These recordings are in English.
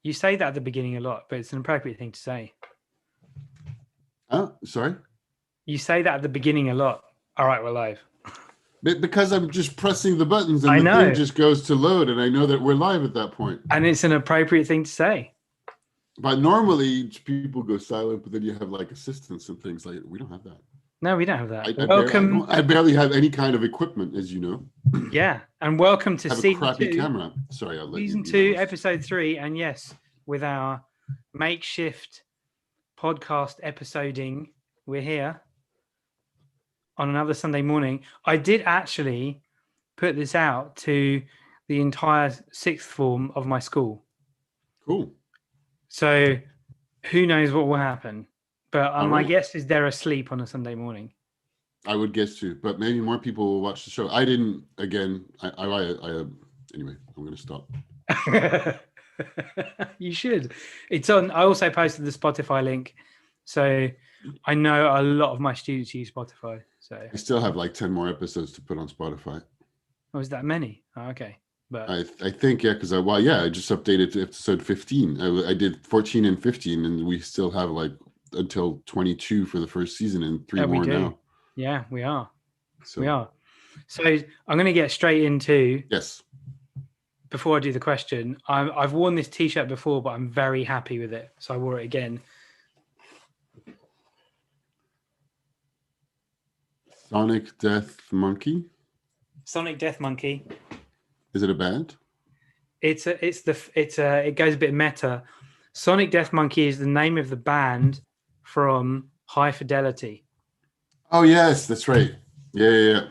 You say that at the beginning a lot, but it's an appropriate thing to say. Oh, sorry? You say that at the beginning a lot. All right, we're live. Because I'm just pressing the buttons I and the know. thing just goes to load, and I know that we're live at that point. And it's an appropriate thing to say. But normally people go silent, but then you have like assistants and things like we don't have that. No, we don't have that. Welcome. I barely have any kind of equipment, as you know. Yeah, and welcome to I have season a crappy 2. camera. Sorry, I'll let Season you. 2, episode 3, and yes, with our makeshift podcast episoding, we're here on another Sunday morning. I did actually put this out to the entire sixth form of my school. Cool. So who knows what will happen? But my guess is they're asleep on a Sunday morning. I would guess too, but maybe more people will watch the show. I didn't. Again, anyway, I'm going to stop. You should. It's on. I also posted the Spotify link, so I know a lot of my students use Spotify. So I still have like 10 more episodes to put on Spotify. Oh, is that many? Oh, okay. But I think, yeah, because I just updated to episode 15. I did 14 and 15, and we still have like until 22 for the first season and 3 more now. Yeah, we are. So I'm going to get straight into. Yes. Before I do the question, I've worn this T-shirt before, but I'm very happy with it. So I wore it again. Sonic Death Monkey. Sonic Death Monkey. Is it a band? It goes a bit meta. Sonic Death Monkey is the name of the band from High Fidelity. Oh yes, that's right. Yeah.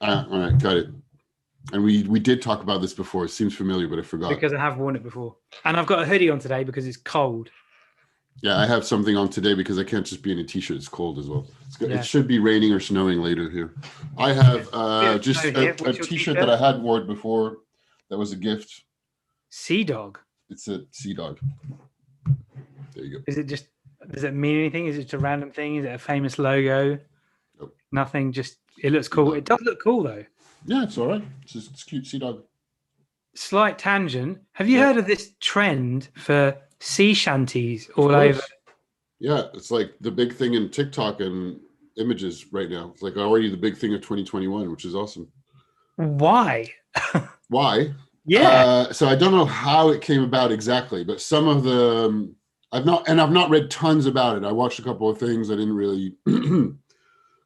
All right, got it. And we did talk about this before. It seems familiar, but I forgot. Because I have worn it before. And I've got a hoodie on today because it's cold. Yeah, I have something on today because I can't just be in a T-shirt. It's cold as well. It should be raining or snowing later here. I have just a T-shirt that I had worn before. That was a gift. Sea Dog. It's a Sea Dog. There you go. Does it mean anything? Is it just a random thing? Is it a famous logo? Nope. Nothing. Just it looks cool. It does look cool though. Yeah, it's all right. It's cute. Sea Dog. Slight tangent. Have you heard of this trend for sea shanties all over? Yeah, it's like the big thing in TikTok and images right now. It's like already the big thing of 2021, which is awesome. Why? Why? Yeah. So I don't know how it came about exactly, but some of the I've not read tons about it. I watched a couple of things. I didn't really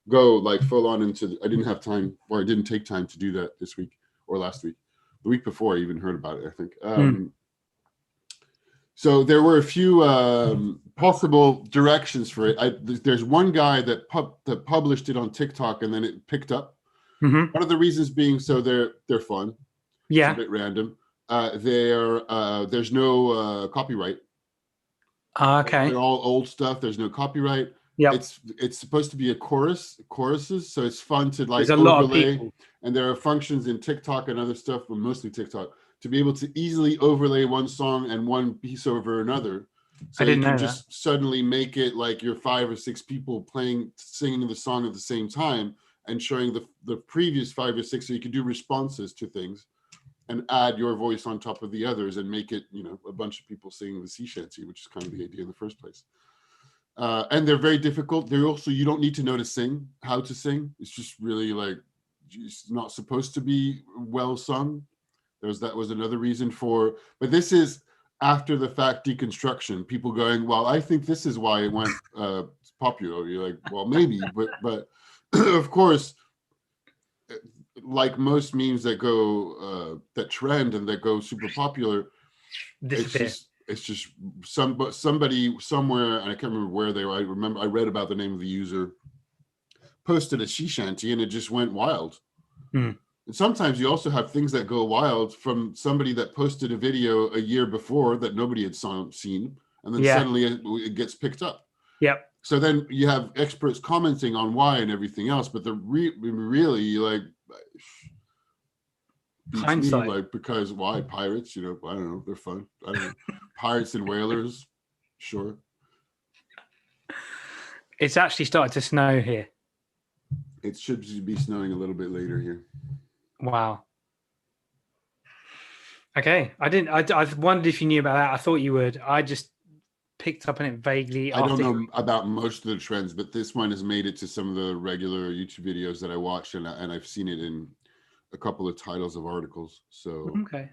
go like full on into. I didn't have time, or I didn't take time to do that this week or last week. The week before, I even heard about it, I think. So there were a few possible directions for it. There's one guy that published it on TikTok, and then it picked up. Mm-hmm. One of the reasons being, so they're fun. Yeah, it's a bit random. There's no copyright. Okay. They're all old stuff. There's no copyright. Yeah. It's supposed to be choruses, so it's fun to like There's a lot of people. And there are functions in TikTok and other stuff, but mostly TikTok, to be able to easily overlay one song and one piece over another. So I didn't you can know just suddenly make it like you're 5 or 6 people singing the song at the same time and showing the previous 5 or 6, so you can do responses to things and add your voice on top of the others and make it, a bunch of people singing the sea shanty, which is kind of the idea in the first place. And they're very difficult. They're also, you don't need to know how to sing. It's just really like, it's not supposed to be well sung. That was another reason but this is after the fact deconstruction. People going, well, I think this is why it went popular. You're like, well, maybe, but of course, like most memes that go that trend and that go super popular, it's just somebody somewhere, and I can't remember where they were. I read about the name of the user, posted a sea shanty, and it just went wild. And sometimes you also have things that go wild from somebody that posted a video a year before that nobody had seen, and then suddenly it gets picked up. Yep. So then you have experts commenting on why and everything else, but really like hindsight, like, because why pirates? I don't know, they're fun. I don't know. Pirates and whalers, sure. It's actually started to snow here. It should be snowing a little bit later here. Wow. Okay. I didn't. I wondered if you knew about that. I thought you would. I just picked up on it vaguely I don't after. know about most of the trends, but this one has made it to some of the regular YouTube videos that I watch, and I've seen it in a couple of titles of articles. So Okay.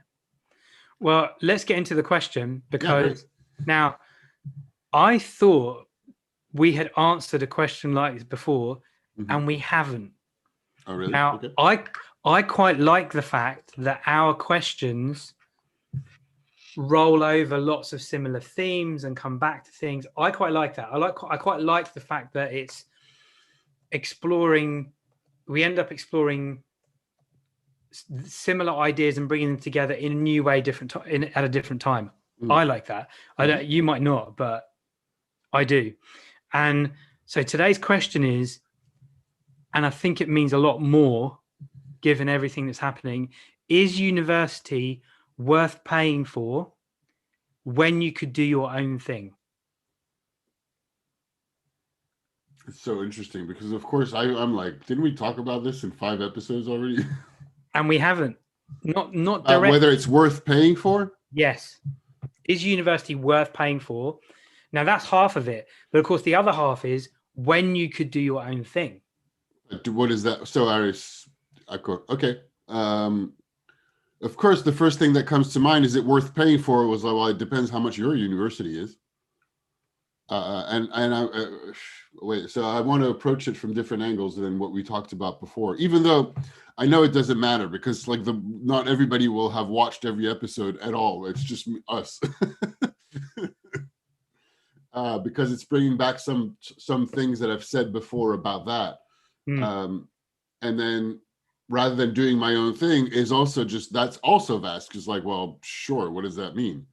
Well, let's get into the question yeah, great. because now I thought we had answered a question like this before, and we haven't. Oh, really? Now, Okay. I quite like the fact that our questions roll over lots of similar themes and come back to things. I quite like that. I quite like the fact that it's exploring. We end up exploring similar ideas and bringing them together in a new way, at a different time. I like that. I don't. You might not, but I do. And so today's question is, and I think it means a lot more given everything that's happening, is university worth paying for when you could do your own thing? It's so interesting because, of course, I'm like, didn't we talk about this in 5 episodes already? And we haven't. Not directly. Whether it's worth paying for? Yes. Is university worth paying for? Now, that's half of it. But of course, the other half is when you could do your own thing. What is that? So, okay. Of course, the first thing that comes to mind is it worth paying for was like, well, it depends how much your university is. Wait, so I want to approach it from different angles than what we talked about before, even though I know it doesn't matter because like not everybody will have watched every episode at all. It's just us. Because it's bringing back some things that I've said before about that. And then rather than doing my own thing is also that's also vast because like, well, sure, what does that mean?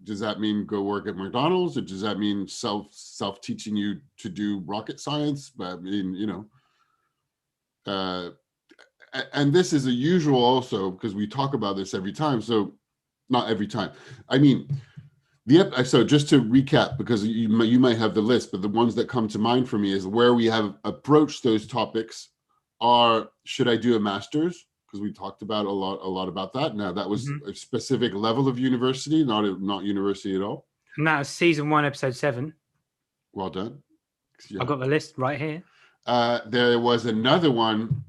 Does that mean go work at McDonald's, or does that mean self teaching you to do rocket science? But I mean, and this is a usual also because we talk about this every time. So not every time. I mean, so just to recap, because you might have the list, but the ones that come to mind for me is where we have approached those topics are, should I do a master's? Because we talked about a lot about that. Now that was a specific level of university, not university at all. And that was season 1, episode 7. Well done. Yeah. I've got the list right here. There was another one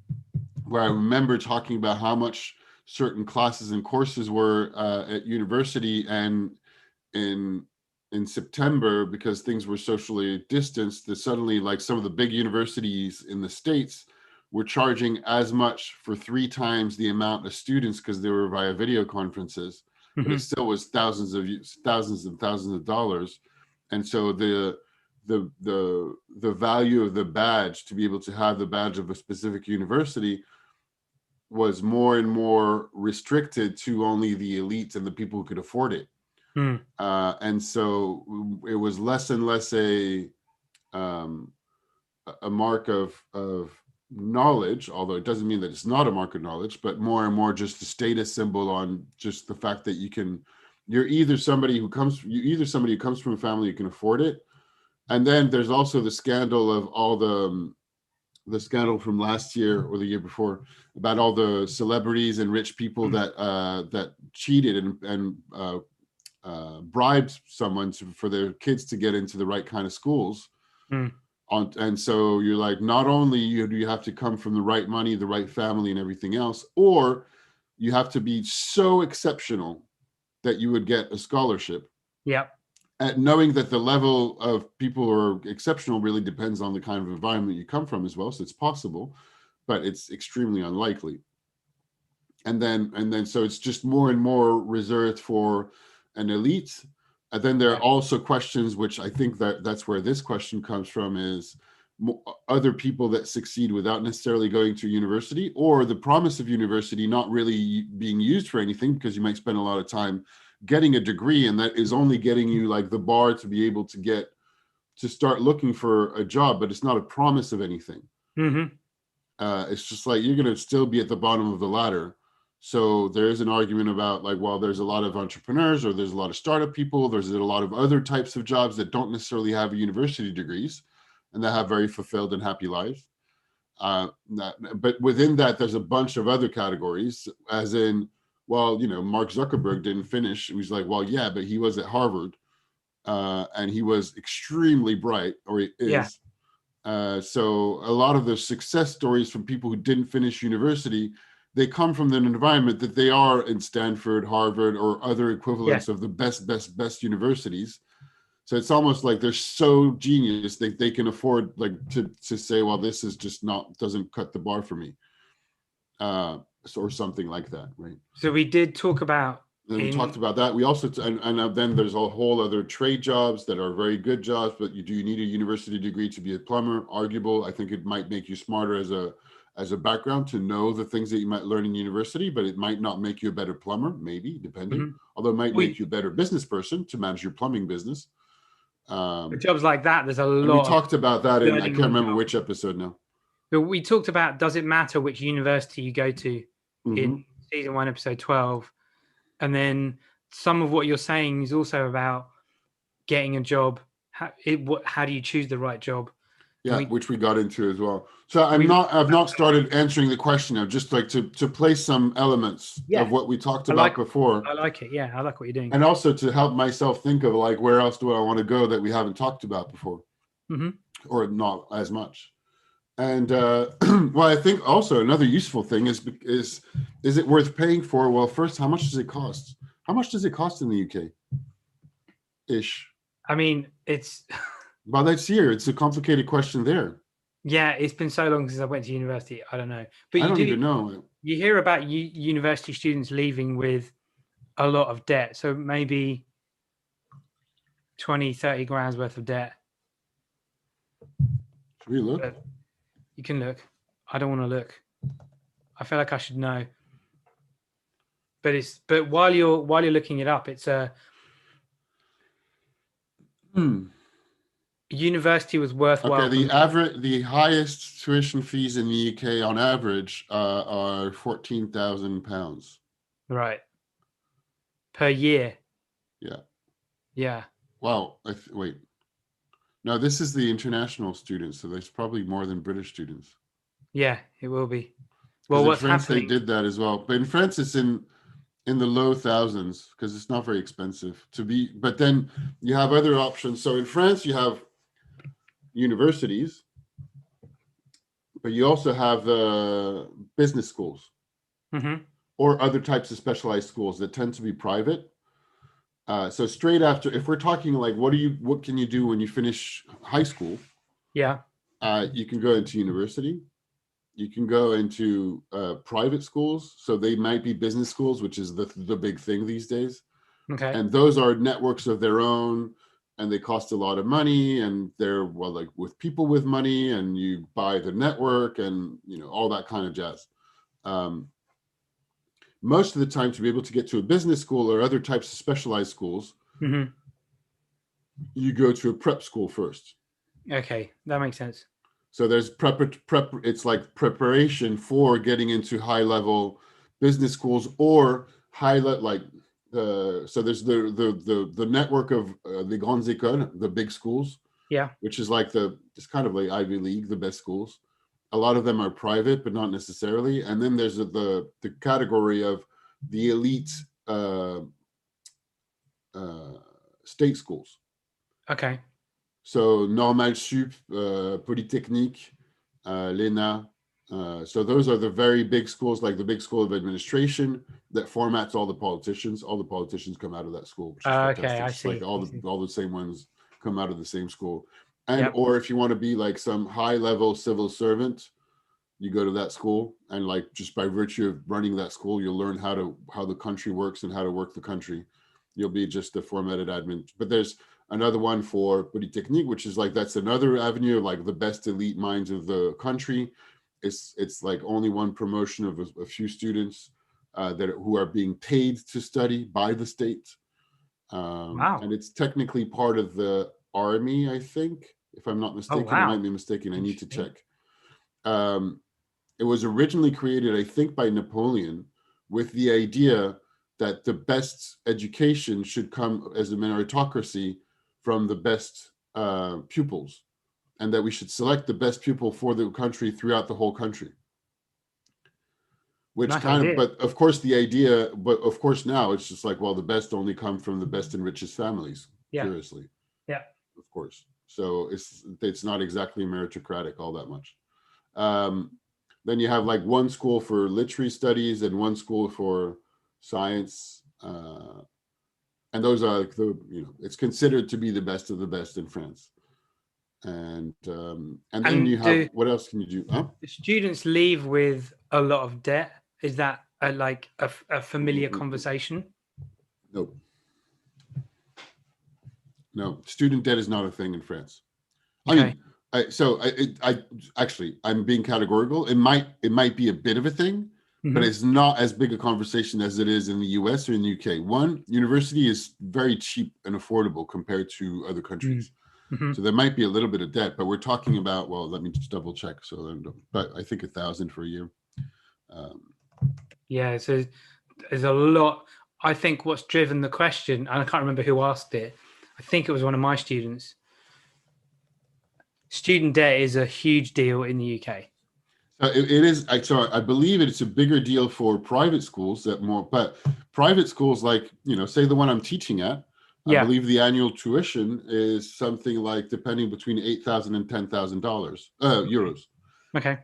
where I remember talking about how much certain classes and courses were at university, and in September, because things were socially distanced, that suddenly like some of the big universities in the States were charging as much for 3 times the amount of students because they were via video conferences, but it still was thousands and thousands of dollars. And so the value of the badge, to be able to have the badge of a specific university, was more and more restricted to only the elite and the people who could afford it. And so it was less and less a mark of knowledge, although it doesn't mean that it's not a mark of knowledge, but more and more just a status symbol on just the fact that you're either somebody who comes from a family who can afford it. And then there's also the scandal of all the scandal from last year or the year before about all the celebrities and rich people that cheated and bribed someone for their kids to get into the right kind of schools. And so you're like, not only do you have to come from the right money, the right family and everything else, or you have to be so exceptional that you would get a scholarship. Yep. And knowing that the level of people who are exceptional really depends on the kind of environment you come from as well. So it's possible, but it's extremely unlikely. And then so it's just more and more reserved for an elite. And then there are also questions, which I think that's where this question comes from, is other people that succeed without necessarily going to university, or the promise of university not really being used for anything because you might spend a lot of time getting a degree, and that is only getting you like the bar to be able to start looking for a job, but it's not a promise of anything. It's just like you're going to still be at the bottom of the ladder. So there is an argument about like, well, there's a lot of entrepreneurs, or there's a lot of startup people, there's a lot of other types of jobs that don't necessarily have university degrees and that have very fulfilled and happy lives. But within that, there's a bunch of other categories, as in well, Mark Zuckerberg didn't finish. He was like, well, yeah, but he was at Harvard, and he was extremely bright, or he Yeah. is. So a lot of the success stories from people who didn't finish university, they come from an environment that they are in Stanford, Harvard, or other equivalents of the best universities. So it's almost like they're so genius that they can afford to say, well, this is just doesn't cut the bar for me, or something like that, right? So we did talk about. And we talked about that. We also, and then there's a whole other trade jobs that are very good jobs, but do you need a university degree to be a plumber? Arguable. I think it might make you smarter as a background to know the things that you might learn in university, but it might not make you a better plumber, maybe, depending. Mm-hmm. Although it might make you a better business person to manage your plumbing business. Jobs like that, there's a lot. We talked about that in, I can't remember which episode now. But we talked about, does it matter which university you go to in season 1, episode 12? And then some of what you're saying is also about getting a job. How do you choose the right job? Yeah, which we got into as well. So I've not started answering the question. I've just like to place some elements of what we talked about before. I like it. Yeah, I like what you're doing. And also to help myself think of like, where else do I want to go that we haven't talked about before, or not as much. And well, I think also another useful thing is it worth paying for? Well, first, how much does it cost? How much does it cost in the UK? Ish. I mean, it's. Well, that's here. It's a complicated question there. Yeah, it's been so long since I went to university. I don't know. But I don't even know. You hear about university students leaving with a lot of debt. So maybe 20, 30 grand's worth of debt. Should we look? But you can look. I don't want to look. I feel like I should know. But while you're looking it up, it's a university was worthwhile. Okay, the highest tuition fees in the UK on average are £14,000. Right. Per year. Yeah. Yeah. Wow. Wait. No, this is the international students, so there's probably more than British students. Yeah, it will be. Well, what's France, happening? They did that as well, but in France, it's in the low thousands because it's not very expensive to be. But then you have other options. So in France, you have universities, but you also have business schools or other types of specialized schools that tend to be private. So straight after, if we're talking like, what can you do when you finish high school? Yeah. You can go into university. You can go into private schools. So they might be business schools, which is the big thing these days. Okay. And those are networks of their own, and they cost a lot of money, and they're like with people with money, and you buy the network and all that kind of jazz. Most of the time, to be able to get to a business school or other types of specialized schools, you go to a prep school first. Okay, that makes sense. So there's prep. It's like preparation for getting into high-level business schools or so there's the network of the grandes écoles, the big schools. Yeah. Which is like it's kind of like Ivy League, the best schools. A lot of them are private, but not necessarily. And then there's the category of the elite state schools. Okay. So Normal Sup, Polytechnique, l'ENA. So those are the very big schools, like the big school of administration that formats all the politicians. All the politicians come out of that school. Which is okay, I see. Like all the same ones come out of the same school. And or if you want to be like some high-level civil servant, you go to that school, and like just by virtue of running that school, you'll learn how the country works and how to work the country. You'll be just a formatted admin. But there's another one for Polytechnique, which is like that's another avenue of like the best elite minds of the country. It's like only one promotion of a few students who are being paid to study by the state. Wow. And it's technically part of the army, I think, if I'm not mistaken. I might be mistaken. I need to check. It was originally created, I think, by Napoleon with the idea that the best education should come as a meritocracy from the best pupils, and that we should select the best pupil for the country throughout the whole country. which Nice kind of, idea. but of course the idea, but of course now it's just like, well, the best only come from the best and richest families, Yeah. curiously. Yeah. Of course. So it's not exactly meritocratic all that much. Then you have like one school for literary studies and one school for science. And those are like it's considered to be the best of the best in France. And then you And have, do what else can you do? Huh? students leave with a lot of debt? Is that a familiar conversation? Nope. No, student debt is not a thing in France. Okay. I mean, I actually, I'm being categorical. It might be a bit of a thing, but Mhm. it's not as big a conversation as it is in the US or in the UK. One, university is very cheap and affordable compared to other countries. Mhm. So there might be a little bit of debt, but we're talking about, well, let me just double check. But I think 1,000 for a year. Yeah, so there's a lot. I think what's driven the question, and I can't remember who asked it. I think it was one of my students. Student debt is a huge deal in the UK. It is. I believe it's a bigger deal for private schools but private schools like, say the one I'm teaching at, I Yeah. believe the annual tuition is something like, depending, between $8,000 and $10,000 euros. Okay.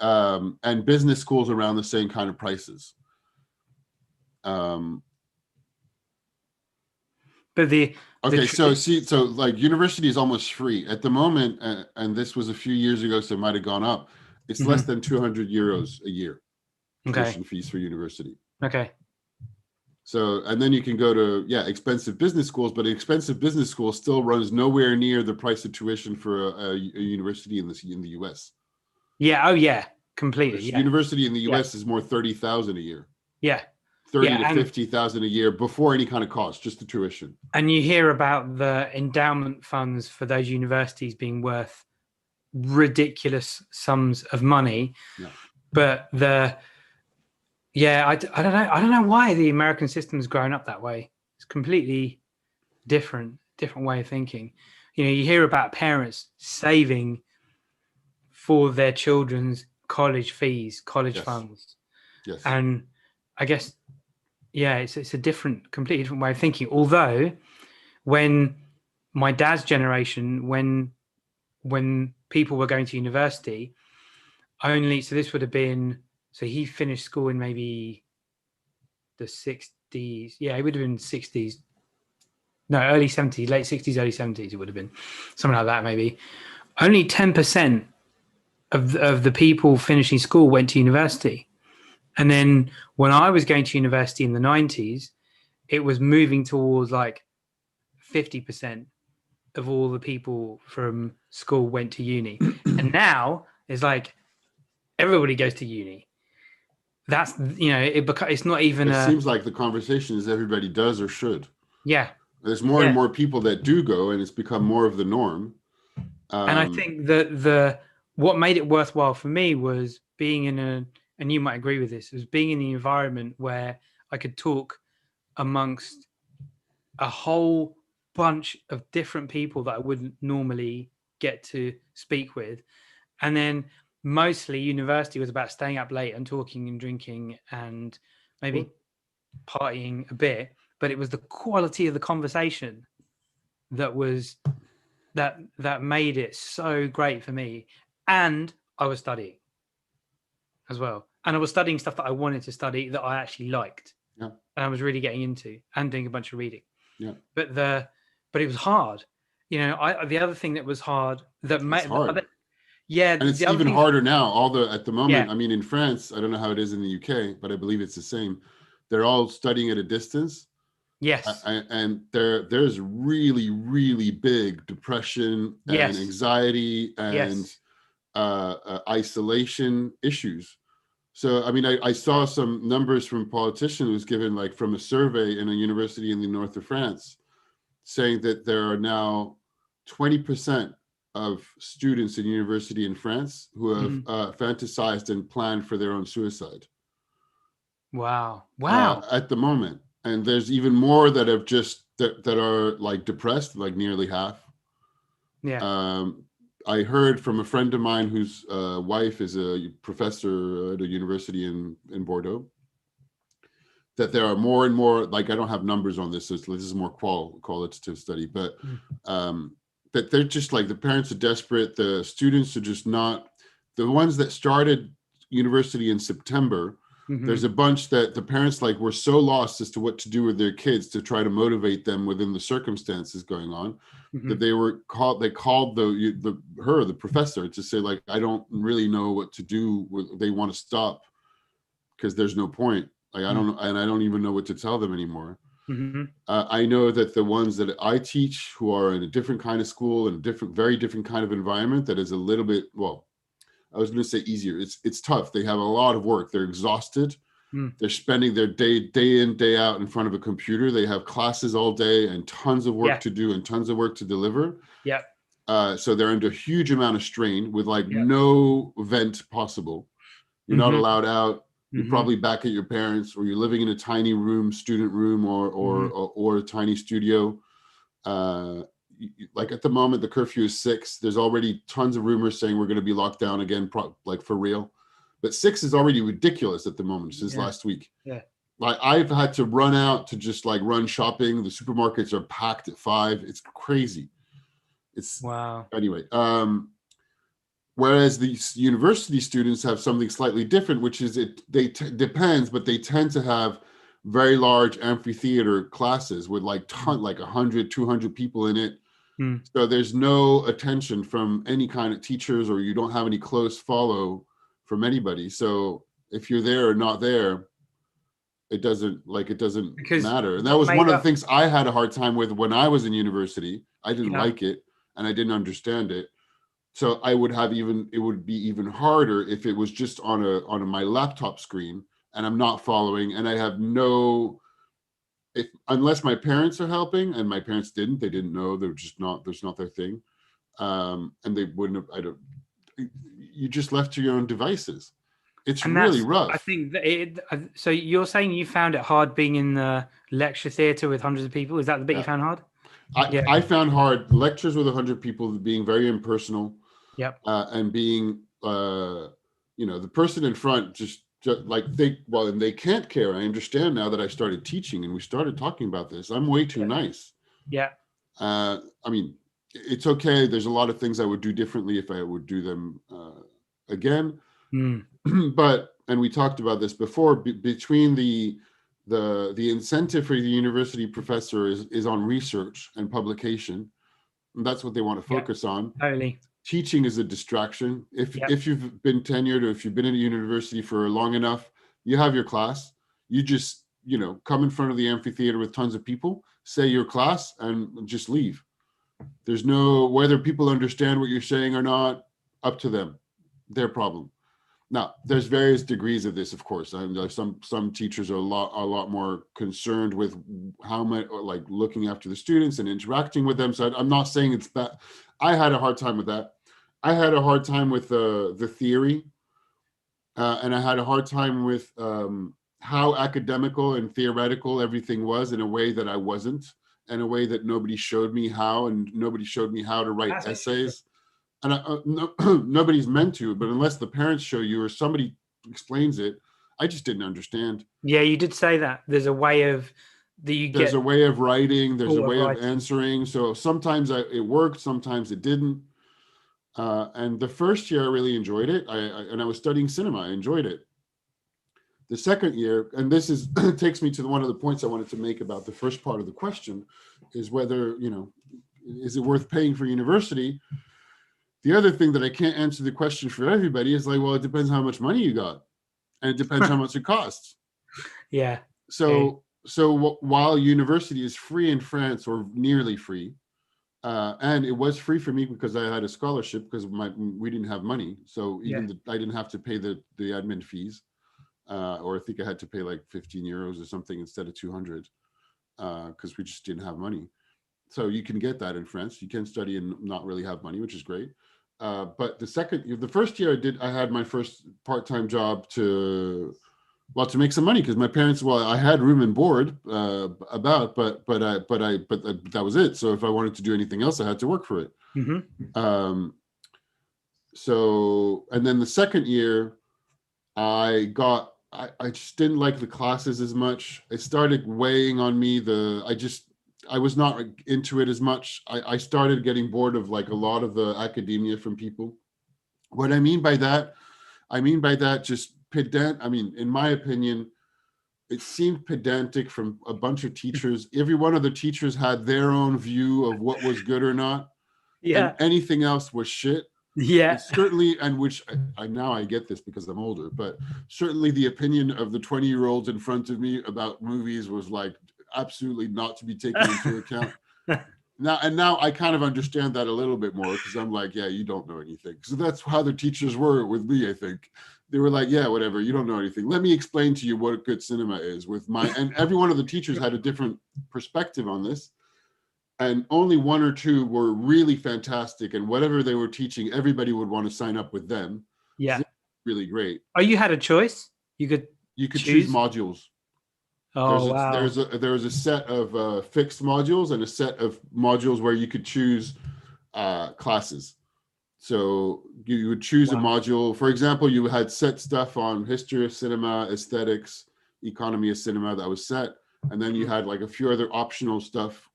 And business schools around the same kind of prices. But Okay, so like university is almost free at the moment, and this was a few years ago, so it might have gone up. It's less than 200 euros a year okay. tuition fees for university. Okay. So, and then you can go to, expensive business schools, but an expensive business school still runs nowhere near the price of tuition for a university in the US. Yeah. Oh, yeah. Completely. Yeah. University in the Yeah. US is more 30,000 a year. Yeah. 30 Yeah. to 50,000 a year before any kind of cost, just the tuition. And you hear about the endowment funds for those universities being worth ridiculous sums of money. Yeah. But I don't know. I don't know why the American system has grown up that way. It's completely different way of thinking. You hear about parents saving for their children's college fees, college funds. Yes. And I guess, it's a completely different way of thinking. Although when my dad's generation, when people were going to university, so this would have been, so he finished school in maybe the 60s. Yeah, it would have been 60s. No, early 70s, late 60s, early 70s, it would have been something like that, maybe. Only 10% of the people finishing school went to university. And then when I was going to university in the 90s, it was moving towards like 50% of all the people from school went to uni. And now it's like everybody goes to uni. That's, it's not even It seems like the conversation is everybody does or should. Yeah. There's more and more people that do go, and it's become more of the norm. And I think that what made it worthwhile for me was being in and you might agree with this, was being in the environment where I could talk amongst a whole bunch of different people that I wouldn't normally get to speak with. And then mostly university was about staying up late and talking and drinking and maybe partying a bit, but it was the quality of the conversation that made it so great for me. And I was studying as well. And I was studying stuff that I wanted to study that I actually liked. Yeah. And I was really getting into and doing a bunch of reading. Yeah. But it was hard. The other thing that was hard it's hard. And it's even harder now. At the moment, Yeah. I mean, in France, I don't know how it is in the UK, but I believe it's the same. They're all studying at a distance. Yes. And there's really, really big depression and anxiety and isolation issues. So, I mean, I saw some numbers from a politician who was given, like, from a survey in a university in the north of France, saying that there are now 20% of students in university in France who have fantasized and planned for their own suicide. Wow. At the moment. And there's even more that have that are like depressed, like nearly half. Yeah. I heard from a friend of mine whose wife is a professor at a university in Bordeaux. that there are more and more, like, I don't have numbers on this, so this is more qualitative study, but that they're just like, the parents are desperate, the students are just not, the ones that started university in September, there's a bunch that the parents like were so lost as to what to do with their kids to try to motivate them within the circumstances going on, that they called the professor to say, like, I don't really know what to do with, they want to stop because there's no point. Like, I don't even know what to tell them anymore. I know that the ones that I teach who are in a different kind of school and very different kind of environment that is a little bit, well, I was going to say easier. It's tough. They have a lot of work. They're exhausted. They're spending their day in, day out in front of a computer. They have classes all day and tons of work to do and tons of work to deliver. So they're under a huge amount of strain with like no vent possible. You're not allowed out. You're probably back at your parents, or you're living in a tiny room, student room, or a tiny studio. Like at the moment, the curfew is 6. There's already tons of rumors saying we're going to be locked down again, like for real. But 6 is already ridiculous at the moment since last week. Like, I've had to run out to just like run shopping. The supermarkets are packed at 5. It's crazy. It's wow. Anyway, whereas the university students have something slightly different, which is depends, but they tend to have very large amphitheater classes with like 100, 200 people in it. So there's no attention from any kind of teachers, or you don't have any close follow from anybody. So if you're there or not there, it doesn't matter. And that was one of the things I had a hard time with when I was in university. I didn't like it and I didn't understand it. So it would be even harder if it was just on my laptop screen and I'm not following, and I have unless my parents are helping, and my parents they didn't know, there's not their thing. And they wouldn't have, you just left to your own devices. It's really rough. I think so you're saying you found it hard being in the lecture theatre with hundreds of people? Is that the bit you found hard? I found hard lectures with 100 people being very impersonal. And being, the person in front just like and they can't care. I understand now that I started teaching and we started talking about this. I'm way too nice. I mean, it's okay. There's a lot of things I would do differently if I would do them again. But, and we talked about this before, between the incentive for the university professor is on research and publication. And that's what they want to focus on. Totally. Teaching is a distraction. If you've been tenured, or if you've been in a university for long enough, you have your class. You just, come in front of the amphitheater with tons of people, say your class, and just leave. There's no, whether people understand what you're saying or not, up to them, their problem. Now, there's various degrees of this, of course. Some teachers are a lot more concerned with how much, like, looking after the students and interacting with them. So I'm not saying it's bad. I had a hard time with that. I had a hard time with the theory, and I had a hard time with how academical and theoretical everything was, in a way that I wasn't, in a way that nobody showed me how, and nobody showed me how to write essays. And nobody's meant to, but unless the parents show you or somebody explains it, I just didn't understand. Yeah, you did say that. There's a way of there's a way of writing, there's a way of answering. So sometimes it worked, sometimes it didn't. And the first year I really enjoyed it. I was studying cinema. I enjoyed it. The second year, and this is takes me to one of the points I wanted to make about the first part of the question, is whether, is it worth paying for university? The other thing that I can't answer the question for everybody is like, well, it depends how much money you got, and it depends how much it costs. Yeah. So while university is free in France, or nearly free, and it was free for me because I had a scholarship, because we didn't have money. So I didn't have to pay the admin fees, or I think I had to pay like 15 euros or something instead of 200, because we just didn't have money. So you can get that in France. You can study and not really have money, which is great. But the first year I had my first part-time job to make some money, because my parents, I had room and board but that was it. So if I wanted to do anything else, I had to work for it. So, and then the second year I got I just didn't like the classes as much. It started weighing on me. I was not into it as much. I started getting bored of like a lot of the academia from people. What I mean by that, just pedant. I mean, in my opinion, it seemed pedantic from a bunch of teachers. Every one of the teachers had their own view of what was good or not, and Yeah. anything else was shit. Yeah. And certainly, and which I now I get this because I'm older, but certainly the opinion of the 20-year-olds in front of me about movies was like absolutely not to be taken into account. Now I kind of understand that a little bit more, because I'm like, yeah, you don't know anything. So that's how the teachers were with me, I think. They were like, yeah, whatever, you don't know anything. Let me explain to you what good cinema is and every one of the teachers had a different perspective on this. And only one or two were really fantastic. And whatever they were teaching, everybody would want to sign up with them. Yeah. Really great. Oh, you had a choice. You could choose choose. modules. Oh, wow. There was a set of fixed modules and a set of modules where you could choose classes. So you would choose a module. For example, you had set stuff on history of cinema, aesthetics, economy of cinema that was set. And then you had like a few other optional stuff.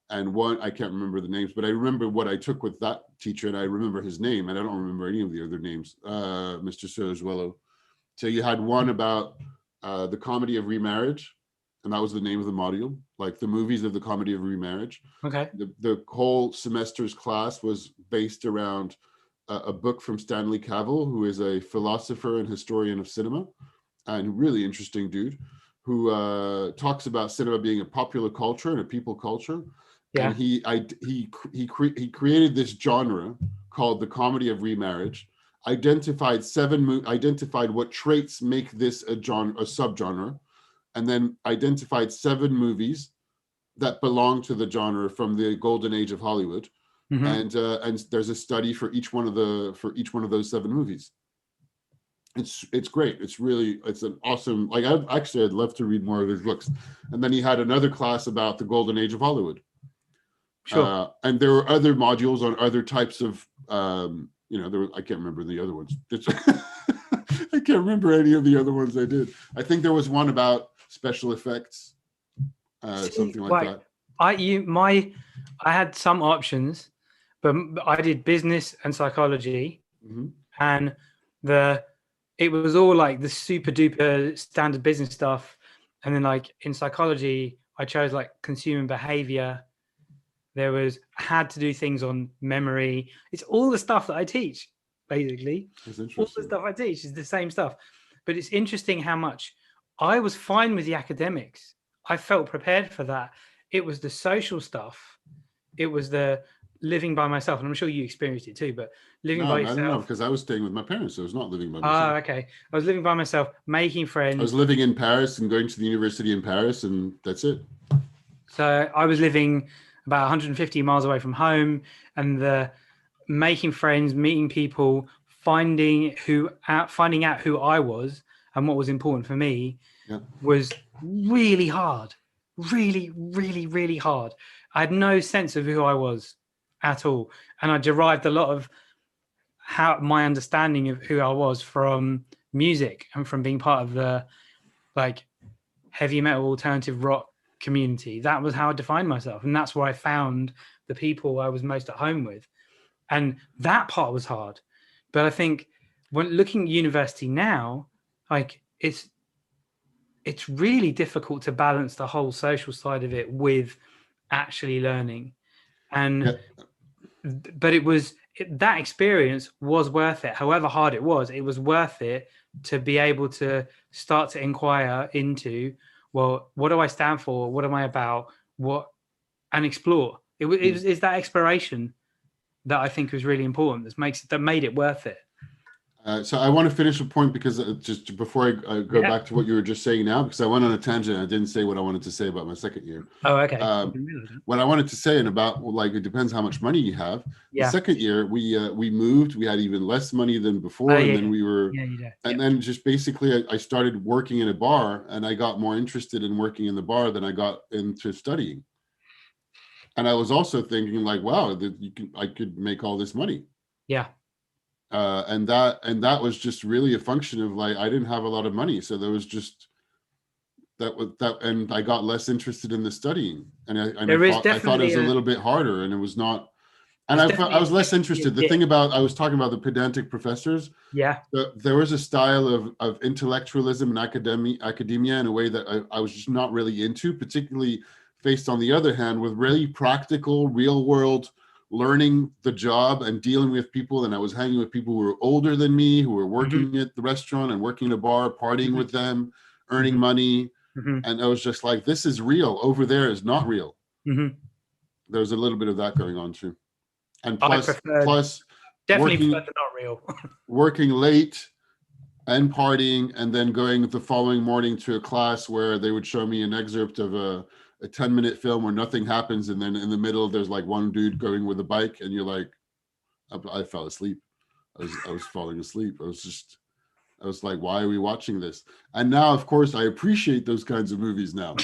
And one, I can't remember the names, but I remember what I took with that teacher, and I remember his name, and I don't remember any of the other names, Mr. Sojo. So you had one about the comedy of remarriage, and that was the name of the module, like the movies of the comedy of remarriage. Okay. The whole semester's class was based around a book from Stanley Cavell, who is a philosopher and historian of cinema, and really interesting dude, who talks about cinema being a popular culture and a people culture. Yeah. And he created this genre called the comedy of remarriage, identified what traits make this a subgenre, and then identified 7 movies that belong to the genre from the golden age of Hollywood. And there's a study for each one of those 7 movies. It's great. It's an awesome, like I'd love to read more of his books. And then he had another class about the golden age of Hollywood. Sure. And there were other modules on other types of, I can't remember the other ones. I can't remember any of the other ones I did. I think there was one about special effects, something like that. I had some options, but I did business and psychology, and it was all like the super duper standard business stuff. And then like in psychology, I chose like consumer behavior. Had to do things on memory. It's all the stuff that I teach, basically. All the stuff I teach is the same stuff. But it's interesting how much I was fine with the academics. I felt prepared for that. It was the social stuff. It was the living by myself. And I'm sure you experienced it too, but living by yourself. I don't know, because I was staying with my parents, so I was not living by myself. Oh, okay. I was living by myself, making friends. I was living in Paris and going to the university in Paris, and that's it. So I was living about 150 miles away from home, and making friends, meeting people, finding out who I was and what was important for me was really hard. Really, really, really hard. I had no sense of who I was at all. And I derived a lot of my understanding of who I was from music and from being part of the like heavy metal alternative rock community. That was how I defined myself, and that's where I found the people I was most at home with, and that part was hard. But I think when looking at university now, like it's really difficult to balance the whole social side of it with actually learning. And but that experience was worth it. However hard it was worth it to be able to start to inquire into, well, what do I stand for? What am I about? And explore. It's that exploration that I think was really important. That made it worth it. So I want to finish a point, because just before I go back to what you were just saying now, because I went on a tangent. I didn't say what I wanted to say about my second year. Oh, okay. What I wanted to say, and about, like, it depends how much money you have. The second year we moved. We had even less money than before, and then we were, then just basically I started working in a bar, and I got more interested in working in the bar than I got into studying. And I was also thinking, like, wow, I could make all this money. Yeah. And that was just really a function of like I didn't have a lot of money, so there was just and I got less interested in the studying, and I thought it was a little bit harder, and it was not. And I was less interested. The thing about, I was talking about the pedantic professors. Yeah. There was a style of intellectualism and academia in a way that I was just not really into, particularly faced on the other hand with really practical, real world learning the job and dealing with people. And I was hanging with people who were older than me, who were working at the restaurant and working in a bar, partying with them, earning money. And I was just like, this is real. Over there is not real. There's a little bit of that going on too. And plus definitely prefer the not real. Working late and partying, and then going the following morning to a class where they would show me an excerpt of a 10-minute film where nothing happens, and then in the middle there's like one dude going with a bike, and you're like, I fell asleep. I was falling asleep. I was like, why are we watching this? And now, of course, I appreciate those kinds of movies now.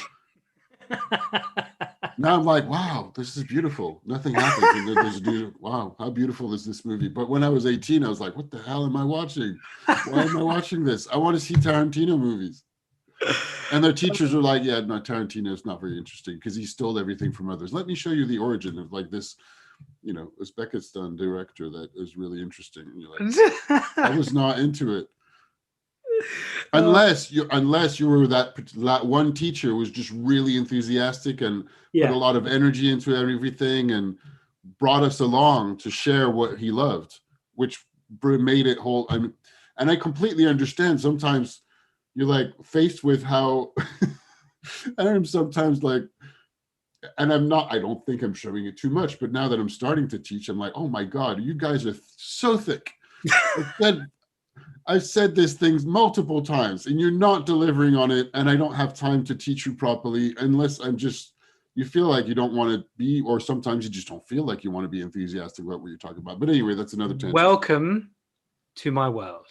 Now I'm like, wow, this is beautiful. Nothing happens. And then there's a dude, wow, how beautiful is this movie? But when I was 18, I was like, what the hell am I watching? Why am I watching this? I want to see Tarantino movies. And their teachers were like, yeah, no, Tarantino is not very interesting because he stole everything from others. Let me show you the origin of like this, Uzbekistan director that is really interesting. And you're like, I was not into it. Unless you were that one teacher who was just really enthusiastic and put a lot of energy into everything and brought us along to share what he loved, which made it whole. And I completely understand. Sometimes you're like faced with how, and I'm sometimes like, and I don't think I'm showing it too much, but now that I'm starting to teach, I'm like, oh my God, you guys are so thick. I've said this things multiple times and you're not delivering on it. And I don't have time to teach you properly unless you feel like you don't want to be, or sometimes you just don't feel like you want to be enthusiastic about what you're talking about. But anyway, that's another tangent. Welcome to my world.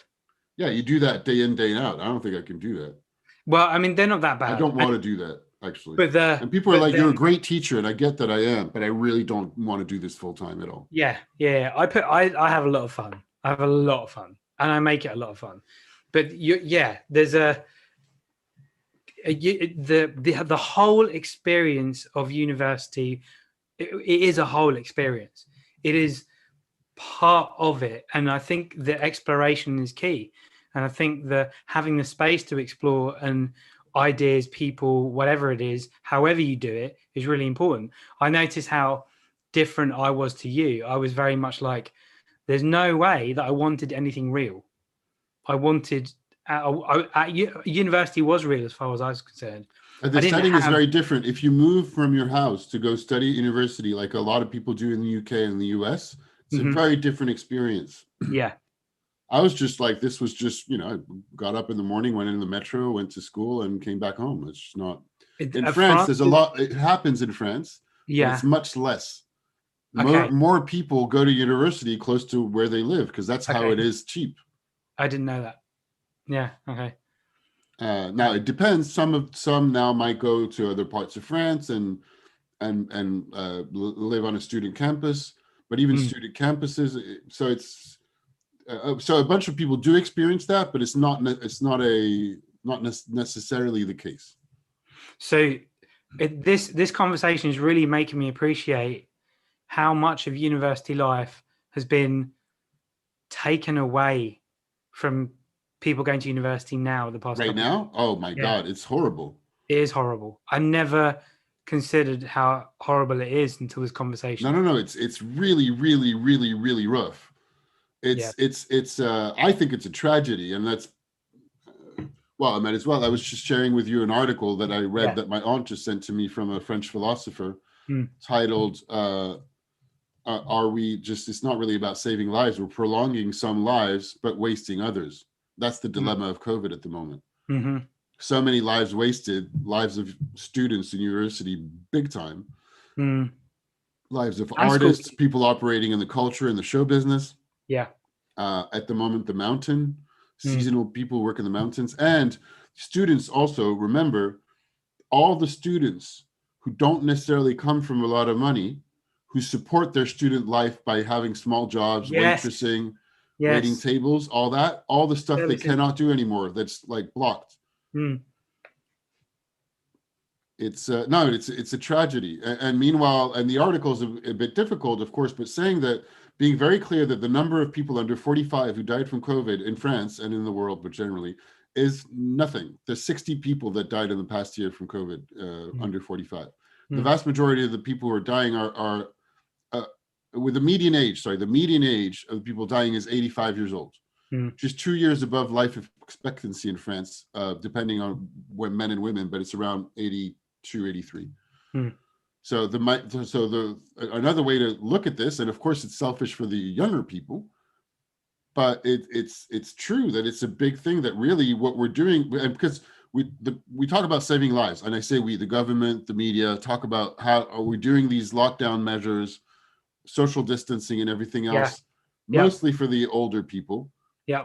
Yeah, you do that day in, day out. I don't think I can do that. Well, I mean, they're not that bad. I don't want to do that, actually. And people are like, you're a great teacher, and I get that I am, but I really don't want to do this full time at all. Yeah. I have a lot of fun. And I make it a lot of fun. But there's the whole experience of university. It is a whole experience. It is part of it. And I think the exploration is key. And I think that having the space to explore and ideas, people, whatever it is, however you do it, is really important. I noticed how different I was to you. I was very much like, there's no way that I wanted anything real. I wanted university was real as far as I was concerned. The setting is very different. If you move from your house to go study at university, like a lot of people do in the UK and the US, it's a very different experience. Yeah. I was just like, this was just, I got up in the morning, went in the metro, went to school and came back home. It's just not. In France, there's a lot. It happens in France. Yeah. But it's much less. More people go to university close to where they live because that's how it is cheap. I didn't know that. Yeah. Okay. Now it depends. Some now might go to other parts of France and live on a student campus. But even student campuses, so it's so a bunch of people do experience that, but it's not necessarily the case. So this conversation is really making me appreciate how much of university life has been taken away from people going to university now the past right now. Oh my God, it's horrible. It is horrible. I never considered how horrible it is until this conversation. No, it's really, really, really, really rough. It's I think it's a tragedy, and that's well, I might as well. I was just sharing with you an article that I read that my aunt just sent to me from a French philosopher titled are we just, it's not really about saving lives, we're prolonging some lives but wasting others. That's the dilemma of COVID at the moment. So many lives wasted, lives of students in university, big time. Lives of artists, people operating in the culture and the show business. At the moment, the mountain, seasonal people work in the mountains, and students also, remember, all the students who don't necessarily come from a lot of money, who support their student life by having small jobs, waitressing, waiting Yes. tables, all the stuff they Services. cannot do anymore. That's like blocked. Mm. It's no, it's a tragedy. And meanwhile, and the article is a bit difficult, of course, but saying that, being very clear that the number of people under 45 who died from COVID in France and in the world, but generally, is nothing. There's 60 people that died in the past year from COVID under 45. The vast majority of the people who are dying are with the median age. Sorry, the median age of the people dying is 85 years old. Just 2 years above life expectancy in France, depending on when men and women, but it's around 82, 83. So another way to look at this, and of course it's selfish for the younger people, but it's true that it's a big thing, that really what we're doing, and because we talk about saving lives, and I say we, the government, the media, talk about how are we doing these lockdown measures, social distancing and everything else, mostly for the older people.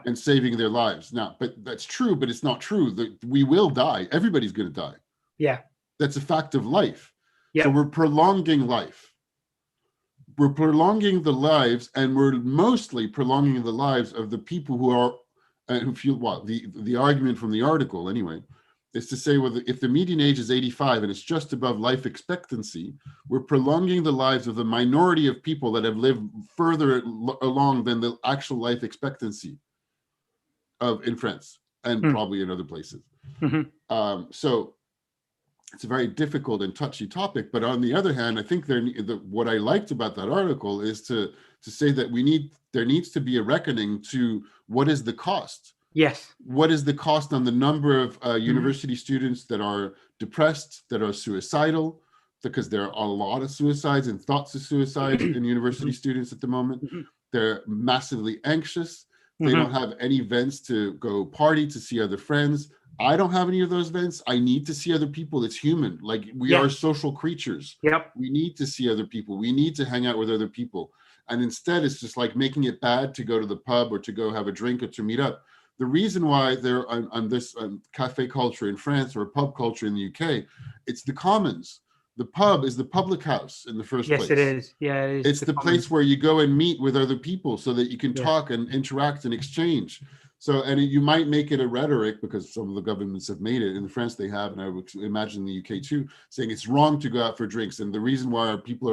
And saving their lives. Now, but that's true, but it's not true. That we will die. Everybody's going to die. That's a fact of life. So we're prolonging life. We're prolonging the lives, and we're mostly prolonging the lives of the people who are, who feel what the argument from the article anyway, is to say, well, if the median age is 85 and it's just above life expectancy, we're prolonging the lives of the minority of people that have lived further along than the actual life expectancy in France and probably in other places. So it's a very difficult and touchy topic. But on the other hand, I think what I liked about that article is to say that there needs to be a reckoning to what is the cost. Yes. What is the cost on the number of university students that are depressed, that are suicidal, because there are a lot of suicides and thoughts of suicide in university students at the moment. They're massively anxious. They don't have any events to go party, to see other friends. I don't have any of those events. I need to see other people. It's human. Like, we are social creatures. We need to see other people. We need to hang out with other people. And instead, it's just like making it bad to go to the pub or to go have a drink or to meet up. The reason why there on this cafe culture in France or pub culture in the UK, it's the commons. The pub is the public house in the first place. Yes, it is. Yeah, it is. It's the place where you go and meet with other people so that you can talk and interact and exchange. So, and you might make it a rhetoric, because some of the governments have made it. In France, they have, and I would imagine the UK too, saying it's wrong to go out for drinks. And the reason why people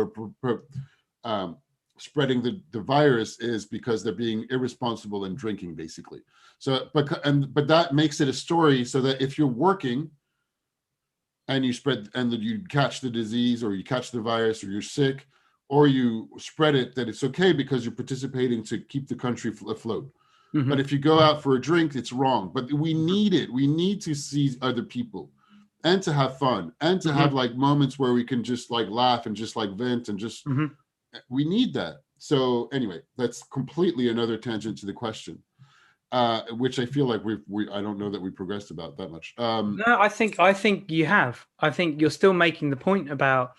are spreading the virus is because they're being irresponsible and drinking, basically. So, but that makes it a story so that if you're working and you spread, and that you catch the disease or you catch the virus or you're sick or you spread it, that it's okay because you're participating to keep the country afloat. But if you go out for a drink, it's wrong. But we need it. We need to see other people and to have fun and to have like moments where we can just like laugh and just like vent and just, we need that. So anyway, that's completely another tangent to the question, which I feel like I don't know that we progressed about that much. No, I think you have. I think you're still making the point about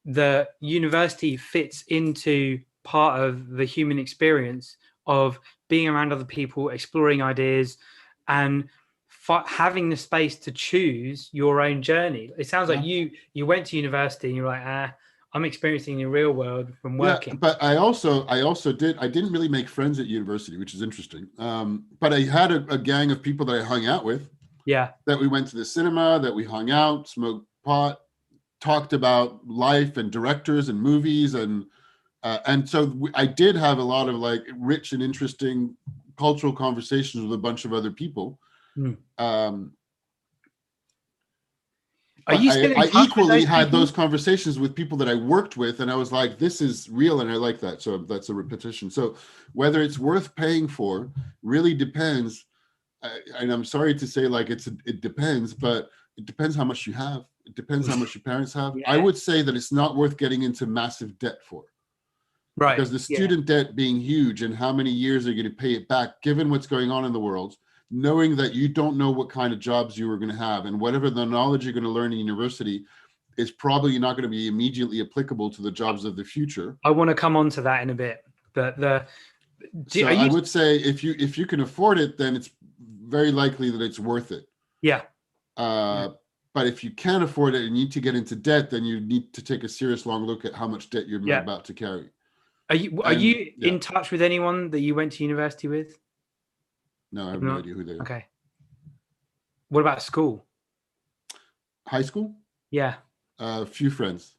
the university fits into part of the human experience of being around other people, exploring ideas, and having the space to choose your own journey. It sounds like you went to university and you're like, I'm experiencing the real world from working. Yeah, but I didn't really make friends at university, which is interesting. But I had a gang of people that I hung out with. Yeah. That we went to the cinema, that we hung out, smoked pot, talked about life and directors and movies. And so I did have a lot of like rich and interesting cultural conversations with a bunch of other people. Are you still in touch I equally with had those conversations with people that I worked with, and I was like, this is real, and I like that. So that's a repetition. So whether it's worth paying for really depends. And I'm sorry to say, like, it depends, but it depends how much you have. It depends how much your parents have. I would say that it's not worth getting into massive debt for. Right. Because the student debt being huge, and how many years are you going to pay it back, given what's going on in the world, knowing that you don't know what kind of jobs you are going to have, and whatever the knowledge you're going to learn in university is probably not going to be immediately applicable to the jobs of the future. I want to come on to that in a bit, but I would say if you can afford it, then it's very likely that it's worth it. Yeah. But if you can't afford it and you need to get into debt, then you need to take a serious long look at how much debt you're about to carry. Are you in touch with anyone that you went to university with? No, I have no idea who they are. Okay. What about school? High school? Yeah. A few friends.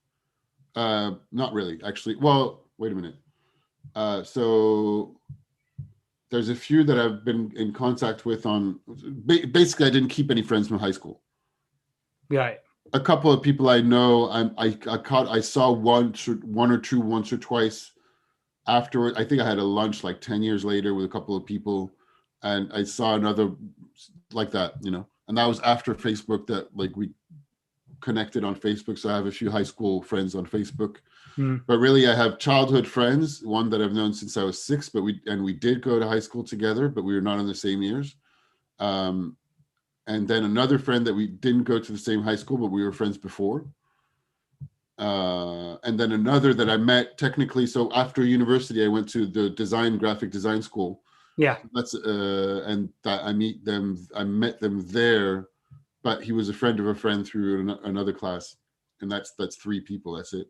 Not really, actually. Well, wait a minute. So there's a few that I've been in contact with on. Basically, I didn't keep any friends from high school. Right. A couple of people I know, I saw one or two once or twice afterward. I think I had a lunch like 10 years later with a couple of people, and I saw another like that, and that was after Facebook, that like we connected on Facebook. So I have a few high school friends on Facebook, but really I have childhood friends, one that I've known since I was 6, but we did go to high school together, but we were not in the same years. And then another friend that we didn't go to the same high school, but we were friends before. And then another that I met technically. So after university, I went to the graphic design school. Yeah. That's and that I met them there, but he was a friend of a friend through another class, and that's 3 people. That's it.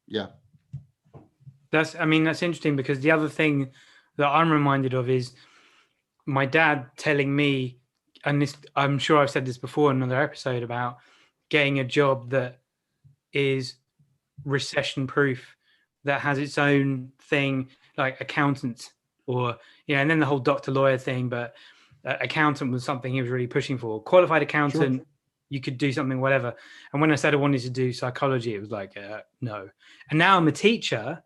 Yeah. That's interesting, because the other thing that I'm reminded of is my dad telling me, and this, I'm sure I've said this before in another episode, about getting a job that is recession proof, that has its own thing, like accountant, or and then the whole doctor lawyer thing, but accountant was something he was really pushing for. Qualified accountant, sure. You could do something, whatever. And when I said I wanted to do psychology, it was like, no. And now I'm a teacher.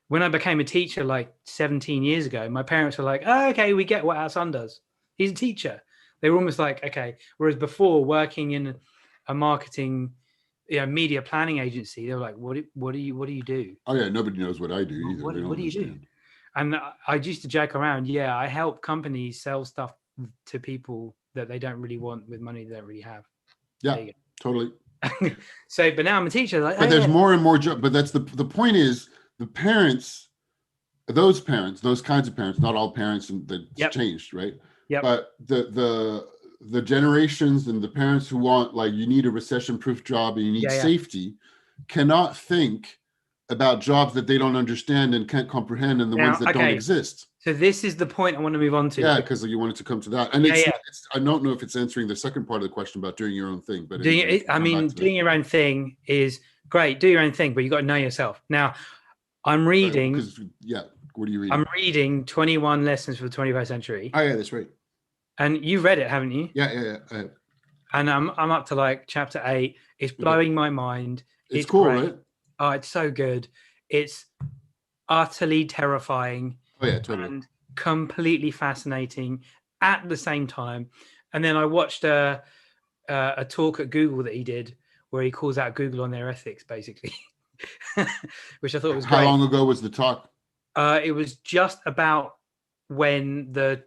When I became a teacher like 17 years ago, my parents were like, oh, okay, we get what our son does. He's a teacher. They were almost like, okay. Whereas before, working in a marketing, media planning agency, they were like, what do you do? Oh yeah, nobody knows what I do either. What do you do? And I used to joke around. Yeah, I help companies sell stuff to people that they don't really want with money they don't really have. Yeah, totally. So, but now I'm a teacher. Like, but there's more and more jobs. But that's the point is, the parents, those kinds of parents, not all parents, and that's changed, right? Yeah. But the generations and the parents who want, like, you need a recession-proof job and you need safety, cannot think about jobs that they don't understand and can't comprehend, and the ones that don't exist. So this is the point I want to move on to. Yeah, because you wanted to come to that. And it's I don't know if it's answering the second part of the question about doing your own thing, but doing your own thing is great. Do your own thing, but you got to know yourself. Now, I'm reading. What are you reading? I'm reading 21 Lessons for the 21st Century. Oh yeah, that's right. And you've read it, haven't you? Yeah. And I'm up to like chapter 8. It's blowing my mind. It's cool, great. Right? Oh, it's so good. It's utterly terrifying. Oh yeah, totally. And completely fascinating at the same time. And then I watched a talk at Google that he did, where he calls out Google on their ethics, basically, which I thought was great. How long ago was the talk? It was just about when the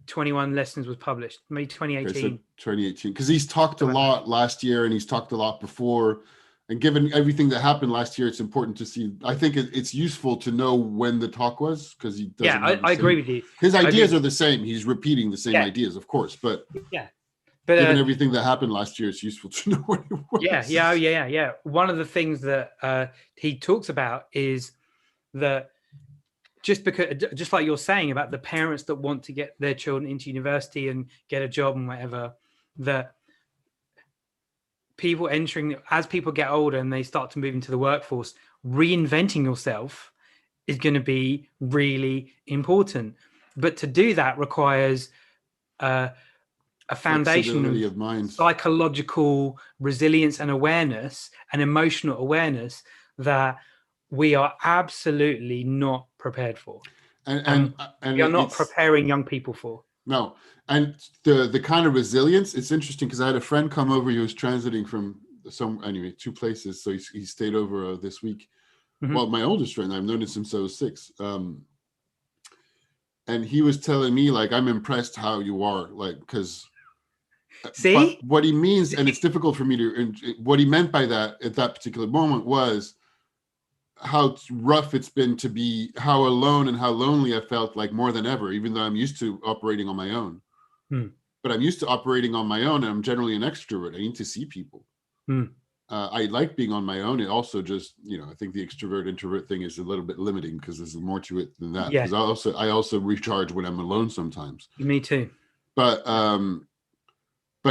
21 Lessons was published, maybe 2018. Okay, so 2018, because he's talked a lot last year and he's talked a lot before. And given everything that happened last year, it's important to see. I think it's useful to know when the talk was, because he doesn't. Yeah, I agree with you. His ideas are the same. He's repeating the same ideas, of course, but given everything that happened last year, it's useful to know what it was. Yeah. One of the things that he talks about is that just like you're saying about the parents that want to get their children into university and get a job and whatever, that people as people get older and they start to move into the workforce, reinventing yourself is going to be really important. But to do that requires a foundation of mind, psychological resilience and awareness and emotional awareness that we are absolutely not prepared for. And you're not preparing young people for. No. And the kind of resilience, it's interesting, because I had a friend come over. He was transiting from 2 places. So he stayed over this week. Mm-hmm. Well, my oldest friend, I've known him since I was 6. And he was telling me, like, I'm impressed how you are, like, because see what he means, and it's difficult for me to, what he meant by that at that particular moment was how rough it's been to be, how alone and how lonely I felt, like, more than ever, even though I'm used to operating on my own. But I'm used to operating on my own, and I'm generally an extrovert. I need to see people. I like being on my own. It also just, I think the extrovert introvert thing is a little bit limiting because there's more to it than that. Yeah. Because I also recharge when I'm alone sometimes. Me too. But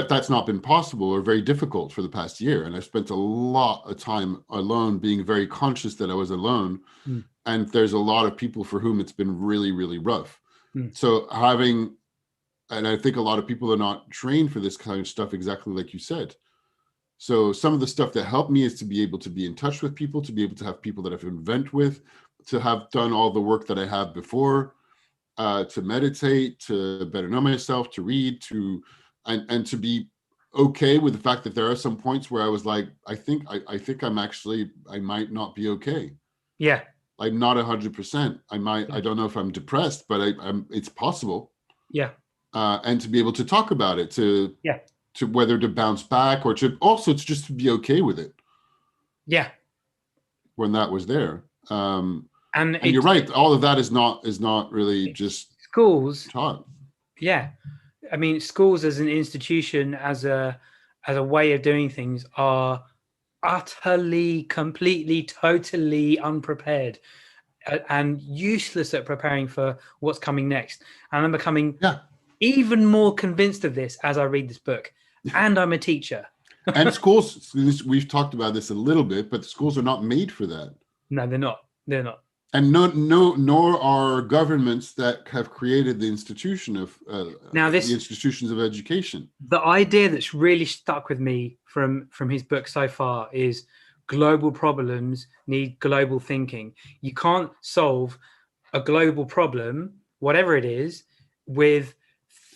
that's not been possible or very difficult for the past year. And I spent a lot of time alone, being very conscious that I was alone. Mm. And there's a lot of people for whom it's been really, really rough. Mm. So and I think a lot of people are not trained for this kind of stuff, exactly like you said. So some of the stuff that helped me is to be able to be in touch with people, to be able to have people that I can vent with, to have done all the work that I have before, to meditate, to better know myself, to read, and to be okay with the fact that there are some points where I was like, I think I might not be okay. Yeah. Like not 100%. I don't know if I'm depressed, but it's possible. Yeah. And to be able to talk about it, to whether to bounce back or to just to be okay with it. Yeah. When that was there. And you're right. All of that is not really just schools taught. Yeah. I mean, schools as an institution, as a way of doing things, are utterly, completely, totally unprepared and useless at preparing for what's coming next. And I'm becoming even more convinced of this as I read this book. And I'm a teacher. And schools, we've talked about this a little bit, but schools are not made for that. No, they're not. They're not. And nor are governments that have created the institution of the institutions of education. The idea that's really stuck with me from his book so far is global problems need global thinking. You can't solve a global problem, whatever it is, with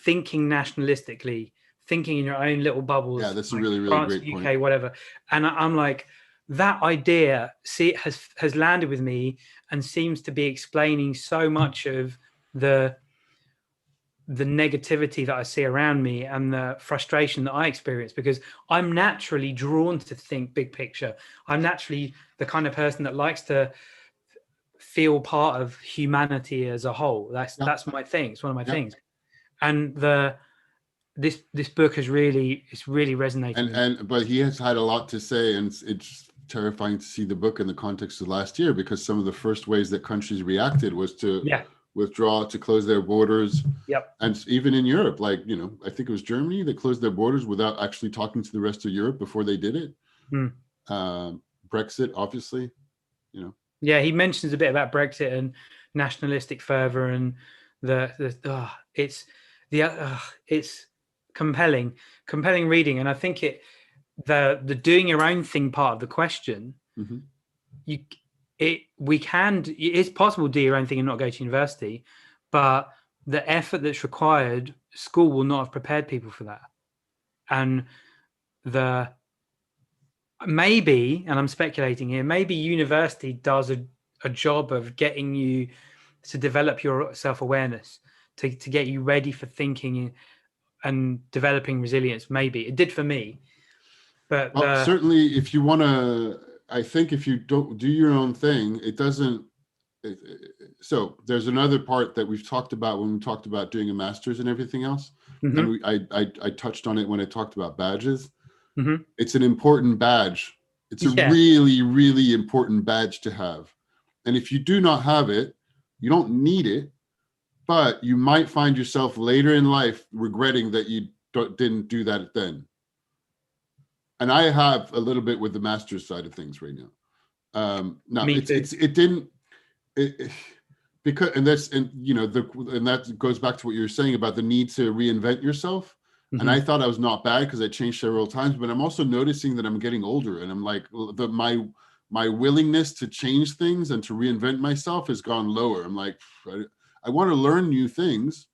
thinking nationalistically, thinking in your own little bubbles. Yeah, that's a really, really France, great UK, point. Whatever. And I'm like, that idea, has landed with me and seems to be explaining so much of the negativity that I see around me and the frustration that I experience, because I'm naturally drawn to think big picture. I'm naturally the kind of person that likes to feel part of humanity as a whole. That's my thing. It's one of my things. And this book has really resonated. But he has had a lot to say, and it's terrifying to see the book in the context of last year, because some of the first ways that countries reacted was to withdraw, to close their borders. And even in Europe, like, I think it was Germany that closed their borders without actually talking to the rest of Europe before they did it. Brexit, obviously, Yeah, he mentions a bit about Brexit and nationalistic fervor, and it's compelling reading. And I think the doing your own thing part of the question, it's possible to do your own thing and not go to university, but the effort that's required, school will not have prepared people for that. And maybe, and I'm speculating here, maybe university does a job of getting you to develop your self-awareness, to get you ready for thinking and developing resilience. Maybe it did for me. But certainly, if you want to, I think if you don't do your own thing, it doesn't. So there's another part that we've talked about when we talked about doing a master's and everything else. And I touched on it when I talked about badges. It's an important badge. It's a really, really important badge to have. And if you do not have it, you don't need it, but you might find yourself later in life regretting that you didn't do that then. And I have a little bit with the master's side of things right now. Because that goes back to what you were saying about the need to reinvent yourself. And I thought I was not bad because I changed several times, but I'm also noticing that I'm getting older, and I'm like, my willingness to change things and to reinvent myself has gone lower. I'm like, I want to learn new things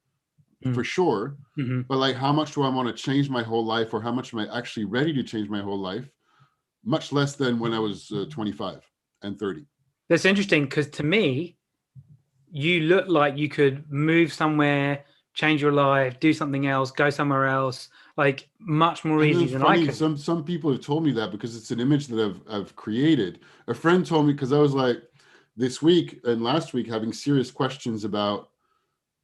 for sure, but like, how much do I want to change my whole life, or how much am I actually ready to change my whole life? Much less than when I was 25 and 30. That's interesting, because to me, you look like you could move somewhere, change your life, do something else, go somewhere else, like much more easy than I could. Some people have told me that because it's an image that I've created. A friend told me, because I was like, this week and last week having serious questions about,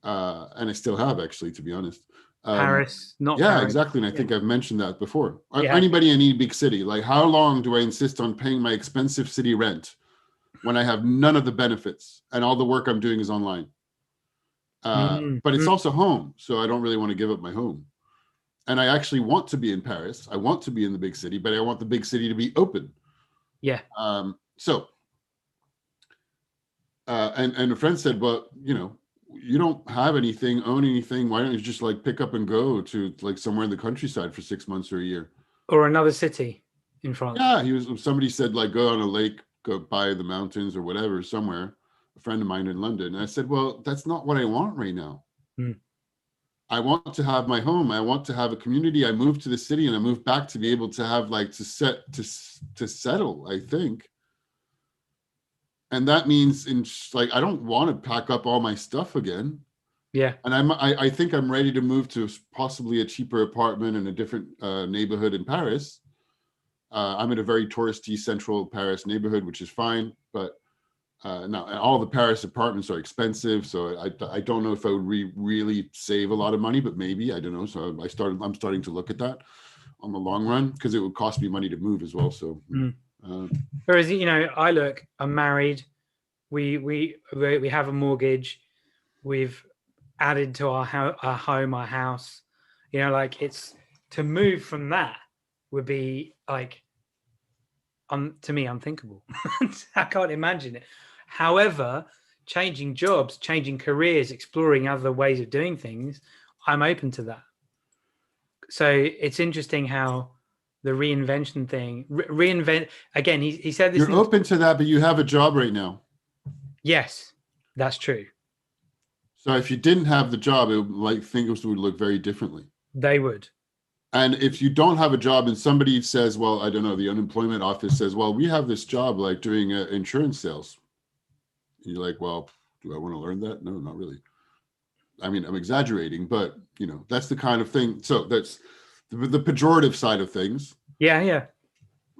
and I still have, actually, to be honest, Paris, not Yeah, Paris. exactly. And I think I've mentioned that before. Yeah. Anybody in any big city, like how long do I insist on paying my expensive city rent when I have none of the benefits and all the work I'm doing is online? But it's also home, so I don't really want to give up my home. And I actually want to be in Paris. I want to be in the big city, but I want the big city to be open. Yeah. And a friend said, well, you don't have anything, own anything. Why don't you just like pick up and go to like somewhere in the countryside for 6 months or a year? Or another city in France. Yeah, somebody said like go on a lake, go by the mountains or whatever, somewhere. A friend of mine in London. And I said, well, that's not what I want right now. I want to have my home. I want to have a community. I moved to the city and I moved back to be able to have like to settle, I think. And that means I don't want to pack up all my stuff again. Yeah. And I think I'm ready to move to possibly a cheaper apartment in a different neighborhood in Paris. I'm in a very touristy central Paris neighborhood, which is fine. But now all the Paris apartments are expensive. So I don't know if I would really save a lot of money, but maybe, I don't know. So I'm starting to look at that on the long run because it would cost me money to move as well. So. Whereas, I'm married. We have a mortgage. We've added to our home, our house. It's to move from that would be like, to me, unthinkable. I can't imagine it. However, changing jobs, changing careers, exploring other ways of doing things, I'm open to that. So it's interesting how the reinvention thing, again, he said this. You're open to that, but you have a job right now. Yes, that's true. So if you didn't have the job, things would look very differently. They would. And if you don't have a job and somebody says, well, I don't know, the unemployment office says, well, we have this job like doing insurance sales. And you're like, well, do I want to learn that? No, not really. I mean, I'm exaggerating, but that's the kind of thing. So that's the pejorative side of things. Yeah.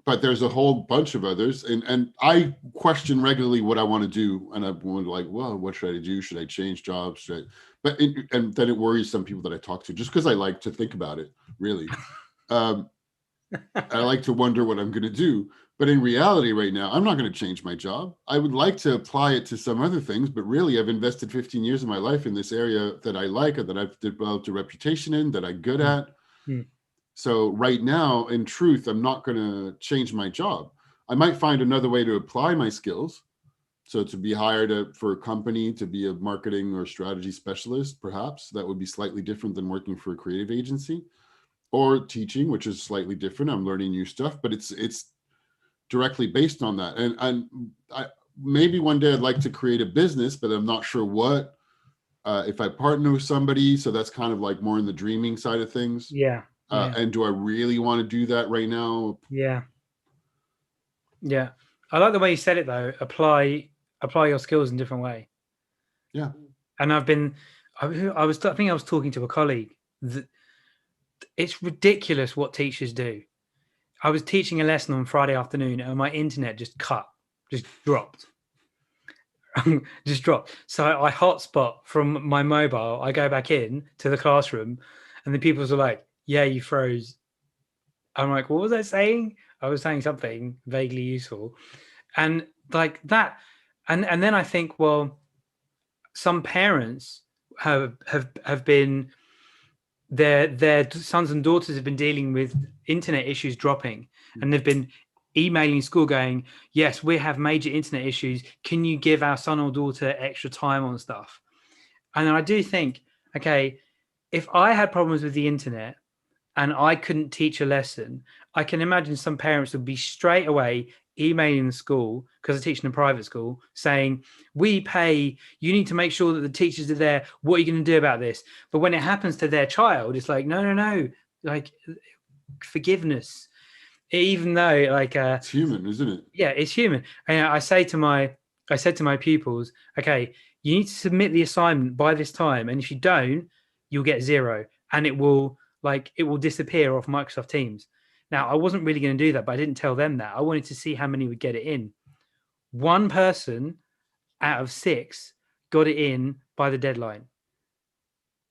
But there's a whole bunch of others. And I question regularly what I want to do. And I'm like, well, what should I do? Should I change jobs? And then it worries some people that I talk to just because I like to think about it, really. I like to wonder what I'm going to do. But in reality right now, I'm not going to change my job. I would like to apply it to some other things, but really I've invested 15 years of my life in this area that I like, and that I've developed a reputation in, that I'm good at. So right now, in truth, I'm not going to change my job. I might find another way to apply my skills. So to be hired for a company, to be a marketing or strategy specialist, perhaps that would be slightly different than working for a creative agency, or teaching, which is slightly different. I'm learning new stuff, but it's directly based on that. And maybe one day I'd like to create a business, but I'm not sure what. If I partner with somebody, so that's kind of like more in the dreaming side of things. Yeah. And do I really want to do that right now? Yeah. I like the way you said it though. Apply your skills in a different way. Yeah. And I think I was talking to a colleague. It's ridiculous what teachers do. I was teaching a lesson on Friday afternoon and my internet just dropped. So I hotspot from my mobile. I go back in to the classroom and the pupils are like, yeah, you froze. I'm like, what was I saying? I was saying something vaguely useful. And like that. And then I think, well, some parents have been, their sons and daughters have been dealing with internet issues dropping, and they've been emailing school going, yes, we have major internet issues. Can you give our son or daughter extra time on stuff? And I do think, okay, if I had problems with the internet and I couldn't teach a lesson, I can imagine some parents would be straight away emailing the school, because I teach in a private school, saying, we pay, you need to make sure that the teachers are there. What are you going to do about this? But when it happens to their child, it's like, no, like forgiveness. Even though like it's human, isn't it? Yeah, it's human. And I said to my pupils, okay, you need to submit the assignment by this time, and if you don't, you'll get 0, and it will disappear off Microsoft Teams. Now, I wasn't really going to do that, but I didn't tell them that. I wanted to see how many would get it in. 1 person out of 6 got it in by the deadline.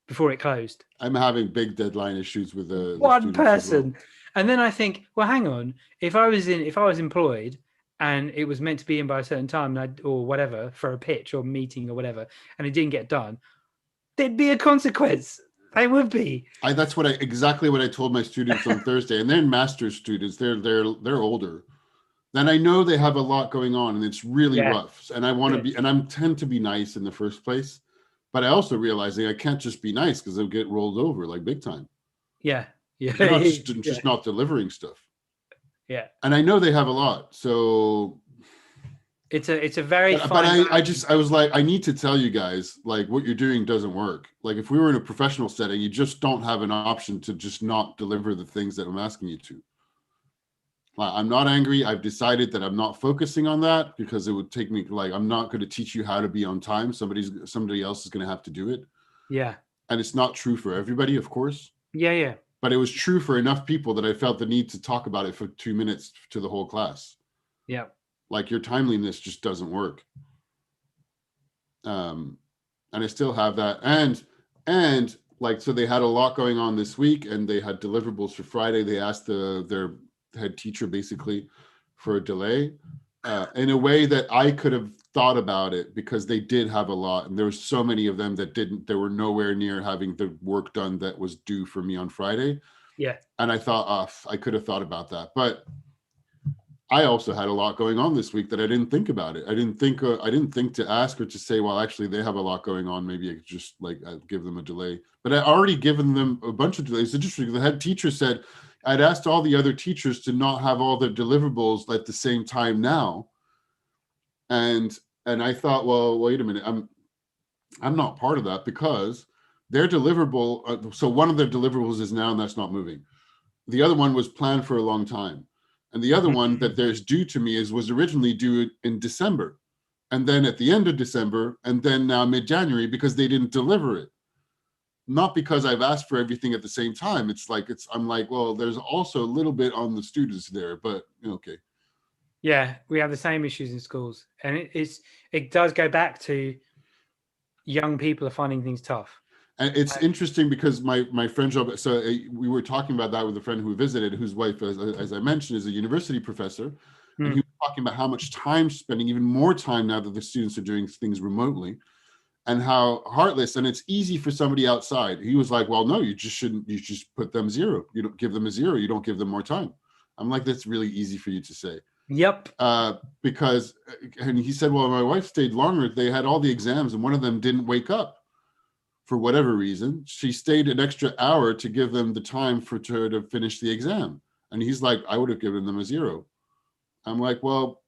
before it closed. I'm having big deadline issues with the One students as well. person. And then I think, well, hang on. If I was employed and it was meant to be in by a certain time or whatever for a pitch or meeting or whatever, and it didn't get done, there'd be a consequence. They would be. That's exactly what I told my students on Thursday, and they're master's students. They're older. Then I know they have a lot going on, and it's really rough. And I want to be, and I tend to be nice in the first place, but I also realize I can't just be nice because they'll get rolled over like big time. Yeah. They're not just not delivering stuff. Yeah. And I know they have a lot, so it's a very but I was like, I need to tell you guys, like, what you're doing doesn't work. Like, if we were in a professional setting, you just don't have an option to just not deliver the things that I'm asking you to. Like, I'm not angry. I've decided that I'm not focusing on that because it would take me, like, I'm not going to teach you how to be on time. Somebody else is going to have to do it. Yeah. And it's not true for everybody, of course. Yeah. But it was true for enough people that I felt the need to talk about it for 2 minutes to the whole class. Yeah. Like, your timeliness just doesn't work. And I still have that. And like, so they had a lot going on this week, and they had deliverables for Friday. They asked their head teacher basically for a delay in a way that I could have thought about it, because they did have a lot, and there was so many of them that didn't. They were nowhere near having the work done that was due for me on Friday. Yeah. And I thought, I could have thought about that, but I also had a lot going on this week that I didn't think about it. I didn't think to ask or to say, well, actually they have a lot going on. Maybe I could just I'd give them a delay, but I already given them a bunch of delays. It's interesting. The head teacher said, I'd asked all the other teachers to not have all their deliverables at the same time now. And I thought, well, wait a minute. I'm not part of that, because their deliverable. So one of their deliverables is now, and that's not moving. The other one was planned for a long time. And the other one that there's due to me was originally due in December, and then at the end of December, and then now mid-January, because they didn't deliver it. Not because I've asked for everything at the same time. I'm like, well, there's also a little bit on the students there, but okay. Yeah, we have the same issues in schools, and it does go back to young people are finding things tough. And it's interesting because my friend Job, so we were talking about that with a friend who visited, whose wife, as I mentioned, is a university professor. And he was talking about how much time spending, even more time now that the students are doing things remotely, and how heartless. And it's easy for somebody outside. He was like, well, no, you just put them 0. You don't give them a 0. You don't give them more time. I'm like, that's really easy for you to say. Yep. Because, and he said, well, my wife stayed longer. They had all the exams, and one of them didn't wake up. For whatever reason, she stayed an extra hour to give them the time for her to finish the exam. And he's like, I would have given them a 0. I'm like, well,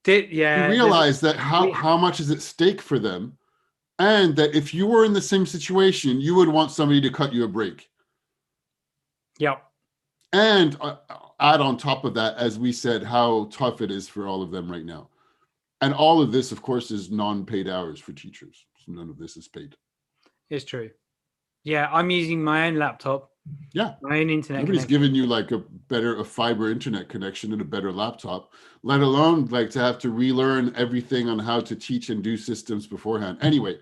you realize that how much is at stake for them, and that if you were in the same situation, you would want somebody to cut you a break. Yep. And add on top of that, as we said, how tough it is for all of them right now. And all of this, of course, is non-paid hours for teachers. So none of this is paid. It's true. Yeah, I'm using my own laptop. Yeah. My own internet Nobody's giving you like a fiber internet connection and a better laptop, let alone like to have to relearn everything on how to teach and do systems beforehand. Anyway,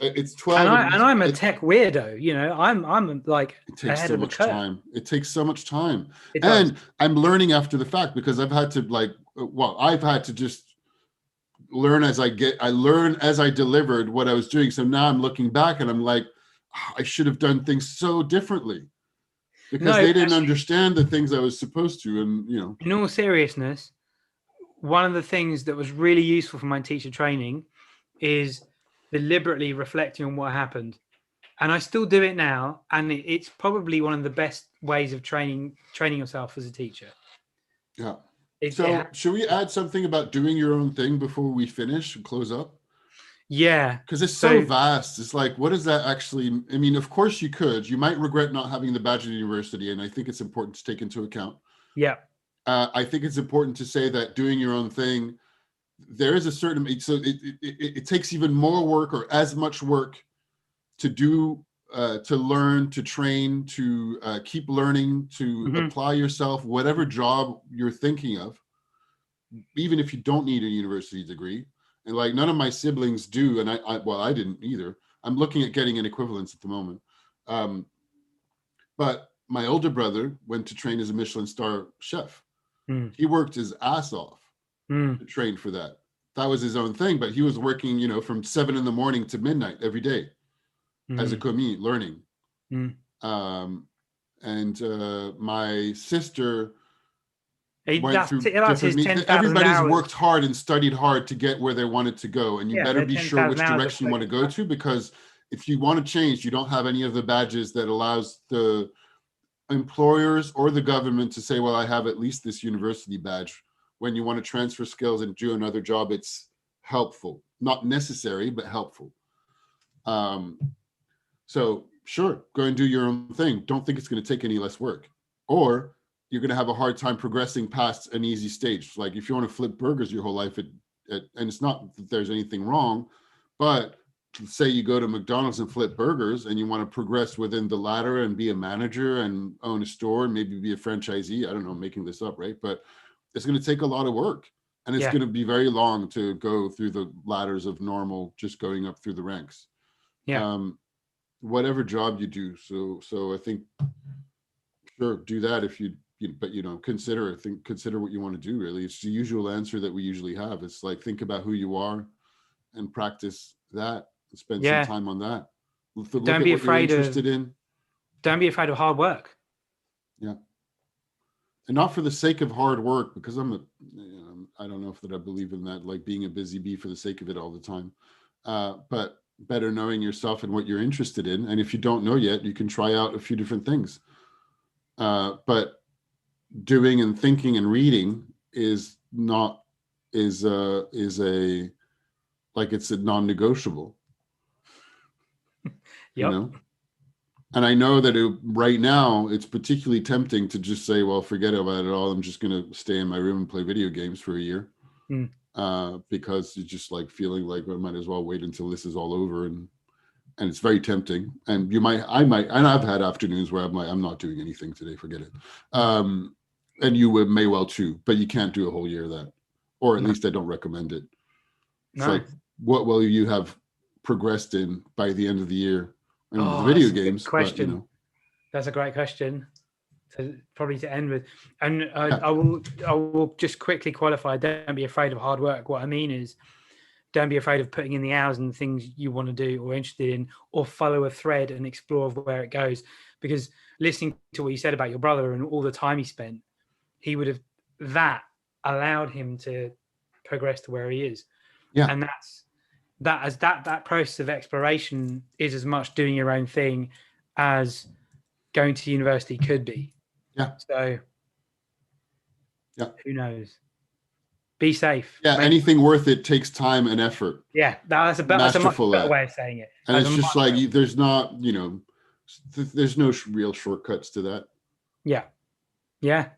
it's 12. And I'm a tech weirdo, I'm like, it takes so much time. It takes so much time. And I'm learning after the fact, because I've had to I've had to just learn as I learn as I delivered what I was doing. So now I'm looking back and I'm like, I should have done things so differently, because they didn't understand the things I was supposed to. And, in all seriousness, one of the things that was really useful for my teacher training is deliberately reflecting on what happened. And I still do it now. And it's probably one of the best ways of training yourself as a teacher. Yeah. So should we add something about doing your own thing before we finish and close up? Yeah. Because it's so vast. It's like, what does that actually, I mean, of course you could. You might regret not having the badge at university, and I think it's important to take into account. Yeah. I think it's important to say that doing your own thing, there is a certain, so it takes even more work, or as much work, to do, to learn, to train, to keep learning, to apply yourself, whatever job you're thinking of, even if you don't need a university degree. And like, none of my siblings do, and I didn't either. I'm looking at getting an equivalence at the moment. But my older brother went to train as a Michelin star chef. He worked his ass off to train for that. That was his own thing, but he was working, from 7 a.m. to midnight every day as a commis, learning. And my sister went through different means. Everybody's worked hard and studied hard to get where they wanted to go, and you better be sure which direction you want to go to, because if you want to change, you don't have any of the badges that allows the employers or the government to say, well, I have at least this university badge. When you want to transfer skills and do another job, it's helpful, not necessary, but helpful. So sure, go and do your own thing. Don't think it's going to take any less work, or you're going to have a hard time progressing past an easy stage. Like if you want to flip burgers your whole life, and it's not that there's anything wrong, but say you go to McDonald's and flip burgers and you want to progress within the ladder and be a manager and own a store and maybe be a franchisee. I don't know, I'm making this up, right? But it's going to take a lot of work, and it's going to be very long to go through the ladders of normal, just going up through the ranks. Whatever job you do. So I think, sure, do that if but consider what you want to do. Really, it's the usual answer that we usually have. It's like, think about who you are and practice that. Spend some time on that. Don't be afraid Don't be afraid of hard work. Yeah, and not for the sake of hard work, because I don't know if that I believe in that, like being a busy bee for the sake of it all the time. But better knowing yourself and what you're interested in, and if you don't know yet, you can try out a few different things. But doing and thinking and reading is it's a non-negotiable. Yep. And I know that right now it's particularly tempting to just say, well, forget about it all. I'm just going to stay in my room and play video games for a year. Because you're just like feeling like, well, I might as well wait until this is all over. And it's very tempting. And and I've had afternoons where I'm not doing anything today, forget it. And you may well too, but you can't do a whole year of that. Or at least I don't recommend it. It's like, what will you have progressed in by the end of the year? And the video games. Question. That's a great question. To end with, and I will just quickly qualify. Don't be afraid of hard work. What I mean is, don't be afraid of putting in the hours and the things you want to do or interested in, or follow a thread and explore where it goes. Because listening to what you said about your brother and all the time he spent, that allowed him to progress to where he is. Yeah, and that process of exploration is as much doing your own thing as going to university could be. Yeah. So, who knows? Be safe. Yeah, anything worth it takes time and effort. Yeah, that's a much better way of saying it. And it's just like, there's not, there's no real shortcuts to that. Yeah. Yeah.